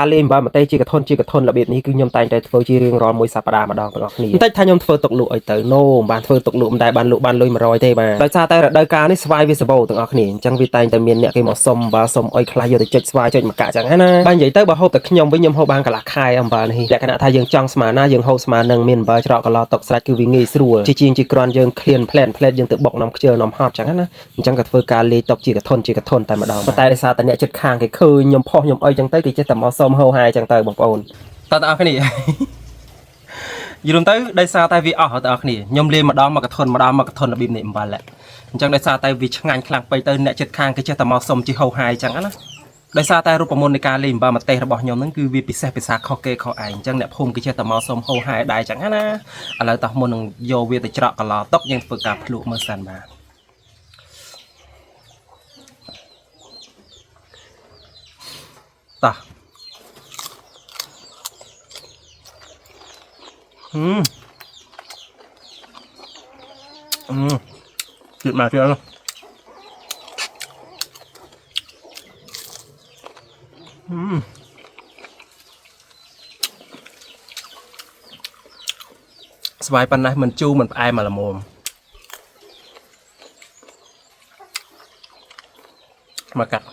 ការលេងបើមកតែជាកធនរបៀបនេះគឺខ្ញុំតែងតែធ្វើជារៀងរាល់មួយសប្តាហ៍ម្ដងទាំងអស់គ្នាបន្តិចថាខ្ញុំធ្វើទុកលក់អីទៅណូបានធ្វើទុកលក់មិនដែលបានលក់បានលុយ100ទេបាទដោយសារតែរដូវកាលនេះស្វាយវាសម្បូរទាំងអស់គ្នាអញ្ចឹងវាតែងតែមានអ្នកគេមកសុំបើសុំអុយខ្លះយកទៅចុចស្វាយចុចមកកាក់អញ្ចឹងណាបើនិយាយទៅបើហូបតែខ្ញុំវិញខ្ញុំហូបបានកន្លះខែអំបិលនេះលក្ខណៈថាយើងចង់ស្មើណាយើងហូបស្មើនឹងមានអំបិលច្រកកន្លតុកស្រាច់គឺវាងាយស្រួលជាជាងគ្រាន់យើងឃ្លានផ្លែតយើងទៅបុកនំខ្ជិលនំហត់អញ្ចឹងណាអញ្ចឹងក៏ធ្វើការលេងតុកជាកធនតែម្ដងតែដោយសារតែអ្នកចិត្តខាងគេឃើញខ្ញុំផុសខ្ញុំអុយអញ្ចឹងទៅគេចេះតែមកសុំហៅហាយអញ្ចឹងទៅបងប្អូនតើបងប្អូនគ្នាយល់ទៅដោយសារតែវាអស់បងប្អូនគ្នាខ្ញុំលេងម្ដងមកកធនរបៀបនេះអំបិលអញ្ចឹងដោយសារតែវាឆ្ងាញ់ខ្លាំងពេកទៅអ្នកចិត្តខាងគេចេះតែមកសុំជាហៅហាយអញ្ចឹងណាដោយសារតែរូបមន្តនៃការលេងអំបិលម្ទេសរបស់ខ្ញុំហ្នឹងគឺវាពិសេសខុសគេខុសឯងអញ្ចឹងអ្នកភូមិគេចេះតែមកសុំហៅហាយដែរអញ្ចឹងណាឥឡូវតោះមុននឹងយកវាទៅច្រកកន្លតុកយើងធ្វើការភ្លក់មើលសិនបាទតោះជិតមកទៀតស្វាយប៉ុណ្ណេះមិនជូរមិនផ្អែមមកល្មមមកកាត់